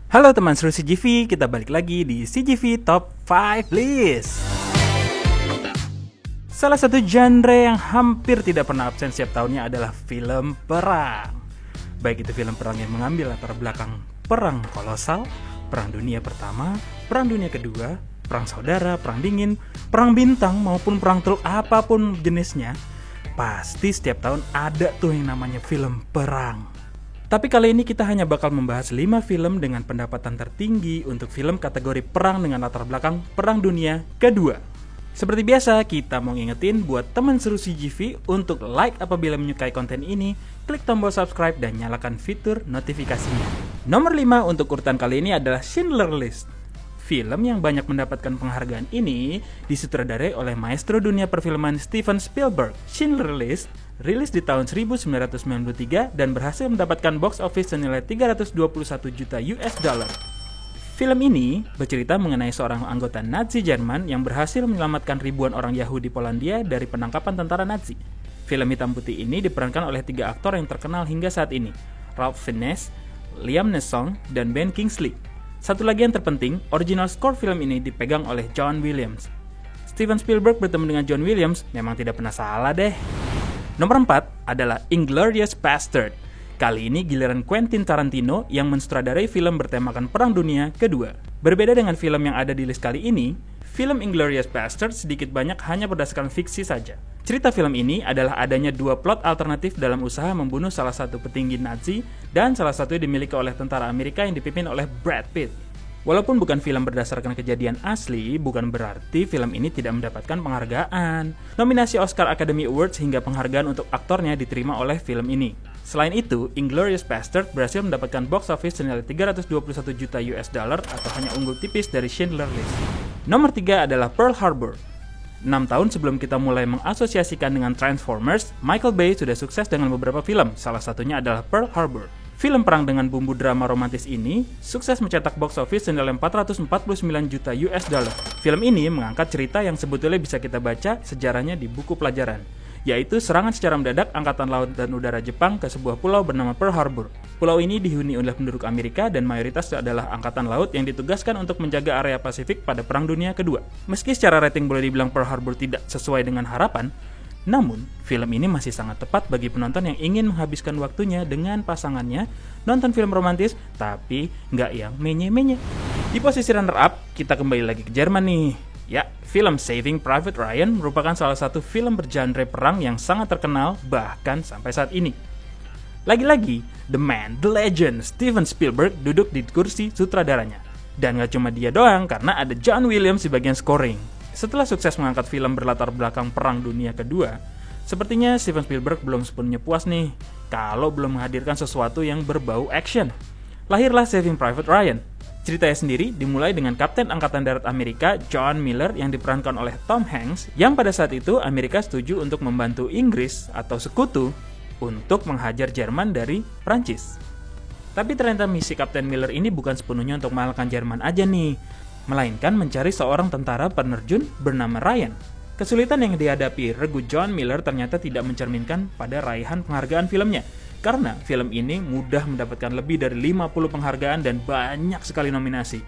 Halo teman seru CGV, kita balik lagi di CGV Top 5 List. Salah satu genre yang hampir tidak pernah absen setiap tahunnya adalah film perang. Baik itu film perang yang mengambil latar belakang perang kolosal, perang dunia pertama, perang dunia kedua, perang saudara, perang dingin, perang bintang maupun perang teluk apapun jenisnya, pasti setiap tahun ada tuh yang namanya film perang. Tapi kali ini kita hanya bakal membahas 5 film dengan pendapatan tertinggi untuk film kategori perang dengan latar belakang Perang Dunia Kedua. Seperti biasa, kita mau ngingetin buat teman seru CGV untuk like apabila menyukai konten ini, klik tombol subscribe dan nyalakan fitur notifikasinya. Nomor 5 untuk urutan kali ini adalah Schindler's List. Film yang banyak mendapatkan penghargaan ini disutradarai oleh maestro dunia perfilman Steven Spielberg. Schindler's List rilis di tahun 1993 dan berhasil mendapatkan box office senilai 321 juta US dollar. Film ini bercerita mengenai seorang anggota Nazi Jerman yang berhasil menyelamatkan ribuan orang Yahudi Polandia dari penangkapan tentara Nazi. Film hitam putih ini diperankan oleh 3 aktor yang terkenal hingga saat ini, Ralph Fiennes, Liam Neeson, dan Ben Kingsley. Satu lagi yang terpenting, original score film ini dipegang oleh John Williams. Steven Spielberg bertemu dengan John Williams memang tidak pernah salah deh. Nomor 4 adalah Inglourious Basterds. Kali ini giliran Quentin Tarantino yang mensutradarai film bertemakan Perang Dunia Kedua. Berbeda dengan film yang ada di list kali ini, film Inglourious Basterds sedikit banyak hanya berdasarkan fiksi saja. Cerita film ini adalah adanya 2 plot alternatif dalam usaha membunuh salah satu petinggi Nazi dan salah satunya dimiliki oleh tentara Amerika yang dipimpin oleh Brad Pitt. Walaupun bukan film berdasarkan kejadian asli, bukan berarti film ini tidak mendapatkan penghargaan. Nominasi Oscar Academy Awards hingga penghargaan untuk aktornya diterima oleh film ini. Selain itu, Inglourious Basterds berhasil mendapatkan box office senilai 321 juta US dollar atau hanya unggul tipis dari Schindler's List. Nomor 3 adalah Pearl Harbor. 6 tahun sebelum kita mulai mengasosiasikan dengan Transformers, Michael Bay sudah sukses dengan beberapa film, salah satunya adalah Pearl Harbor. Film perang dengan bumbu drama romantis ini sukses mencetak box office senilai 449 juta US dollar. Film ini mengangkat cerita yang sebetulnya bisa kita baca sejarahnya di buku pelajaran, yaitu serangan secara mendadak Angkatan Laut dan Udara Jepang ke sebuah pulau bernama Pearl Harbor. Pulau ini dihuni oleh penduduk Amerika dan mayoritas adalah Angkatan Laut yang ditugaskan untuk menjaga area Pasifik pada Perang Dunia Kedua. Meski secara rating boleh dibilang Pearl Harbor tidak sesuai dengan harapan, namun, film ini masih sangat tepat bagi penonton yang ingin menghabiskan waktunya dengan pasangannya nonton film romantis, tapi nggak yang menye-menye. Di posisi runner-up, kita kembali lagi ke Jerman nih. Ya, film Saving Private Ryan merupakan salah satu film bergenre perang yang sangat terkenal bahkan sampai saat ini. Lagi-lagi, the man, the legend, Steven Spielberg duduk di kursi sutradaranya. Dan nggak cuma dia doang, karena ada John Williams di bagian scoring. Setelah sukses mengangkat film berlatar belakang Perang Dunia Kedua, sepertinya Steven Spielberg belum sepenuhnya puas nih kalau belum menghadirkan sesuatu yang berbau action. Lahirlah Saving Private Ryan. Ceritanya sendiri dimulai dengan Kapten Angkatan Darat Amerika John Miller yang diperankan oleh Tom Hanks, yang pada saat itu Amerika setuju untuk membantu Inggris atau sekutu untuk menghajar Jerman dari Prancis. Tapi ternyata misi Kapten Miller ini bukan sepenuhnya untuk mengalahkan Jerman aja nih, melainkan mencari seorang tentara penerjun bernama Ryan. Kesulitan yang dihadapi regu John Miller ternyata tidak mencerminkan pada raihan penghargaan filmnya, karena film ini mudah mendapatkan lebih dari 50 penghargaan dan banyak sekali nominasi.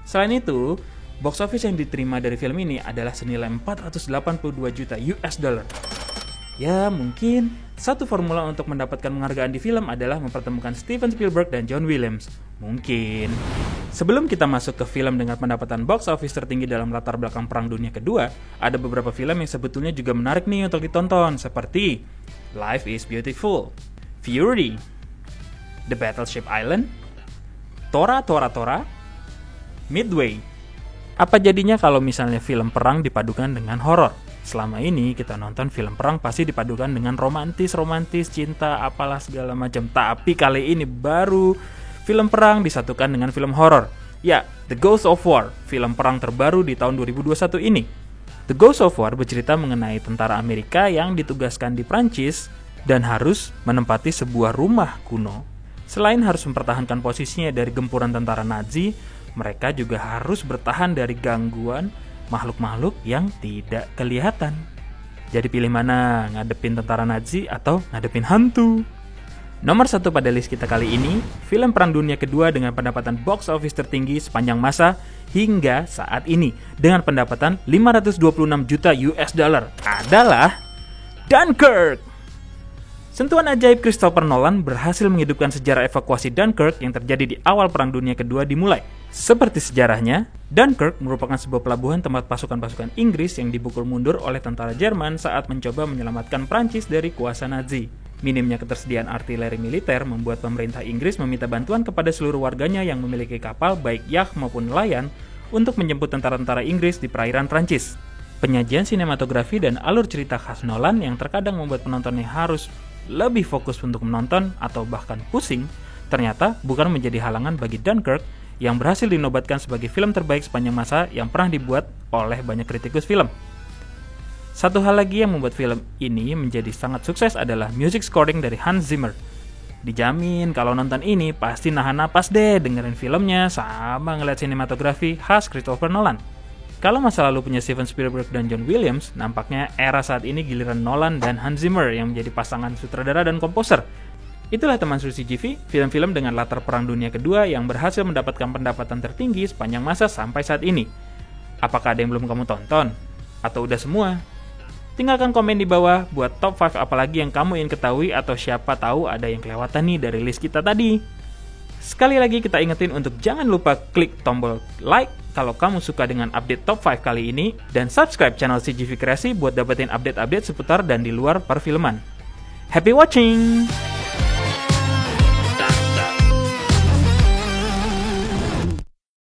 Selain itu, box office yang diterima dari film ini adalah senilai 482 juta US dollar. Ya, mungkin satu formula untuk mendapatkan penghargaan di film adalah mempertemukan Steven Spielberg dan John Williams. Mungkin. Sebelum kita masuk ke film dengan pendapatan box office tertinggi dalam latar belakang Perang Dunia Kedua, ada beberapa film yang sebetulnya juga menarik nih untuk ditonton, seperti Life is Beautiful, Fury, The Battleship Island, Tora, Midway. Apa jadinya kalau misalnya film perang dipadukan dengan horor? Selama ini kita nonton film perang pasti dipadukan dengan romantis, cinta, apalah segala macam. Tapi kali ini baru film perang disatukan dengan film horor. Ya, The Ghost of War, film perang terbaru di tahun 2021 ini. The Ghost of War bercerita mengenai tentara Amerika yang ditugaskan di Prancis dan harus menempati sebuah rumah kuno. Selain harus mempertahankan posisinya dari gempuran tentara Nazi, mereka juga harus bertahan dari gangguan makhluk-makhluk yang tidak kelihatan. Jadi pilih mana, ngadepin tentara Nazi atau ngadepin hantu? Nomor 1 pada list kita kali ini, film Perang Dunia Kedua dengan pendapatan box office tertinggi sepanjang masa hingga saat ini dengan pendapatan 526 juta US dollar adalah Dunkirk. Sentuhan ajaib Christopher Nolan berhasil menghidupkan sejarah evakuasi Dunkirk yang terjadi di awal Perang Dunia Kedua dimulai. Seperti sejarahnya, Dunkirk merupakan sebuah pelabuhan tempat pasukan-pasukan Inggris yang dipukul mundur oleh tentara Jerman saat mencoba menyelamatkan Prancis dari kuasa Nazi. Minimnya ketersediaan artileri militer membuat pemerintah Inggris meminta bantuan kepada seluruh warganya yang memiliki kapal baik yacht maupun nelayan untuk menjemput tentara-tentara Inggris di perairan Prancis. Penyajian sinematografi dan alur cerita khas Nolan yang terkadang membuat penontonnya harus lebih fokus untuk menonton atau bahkan pusing, ternyata bukan menjadi halangan bagi Dunkirk yang berhasil dinobatkan sebagai film terbaik sepanjang masa yang pernah dibuat oleh banyak kritikus film. Satu hal lagi yang membuat film ini menjadi sangat sukses adalah music scoring dari Hans Zimmer. Dijamin kalau nonton ini pasti nahan napas deh dengerin filmnya sama ngeliat sinematografi khas Christopher Nolan. Kalau masa lalu punya Steven Spielberg dan John Williams, nampaknya era saat ini giliran Nolan dan Hans Zimmer yang menjadi pasangan sutradara dan komposer. Itulah teman Susi GV, film-film dengan latar Perang Dunia Kedua yang berhasil mendapatkan pendapatan tertinggi sepanjang masa sampai saat ini. Apakah ada yang belum kamu tonton? Atau udah semua? Tinggalkan komen di bawah buat top 5 apalagi yang kamu ingin ketahui atau siapa tahu ada yang kelewatan nih dari list kita tadi. Sekali lagi kita ingetin untuk jangan lupa klik tombol like kalau kamu suka dengan update top 5 kali ini dan subscribe channel CGV Kreasi buat dapetin update-update seputar dan di luar perfilman. Happy watching!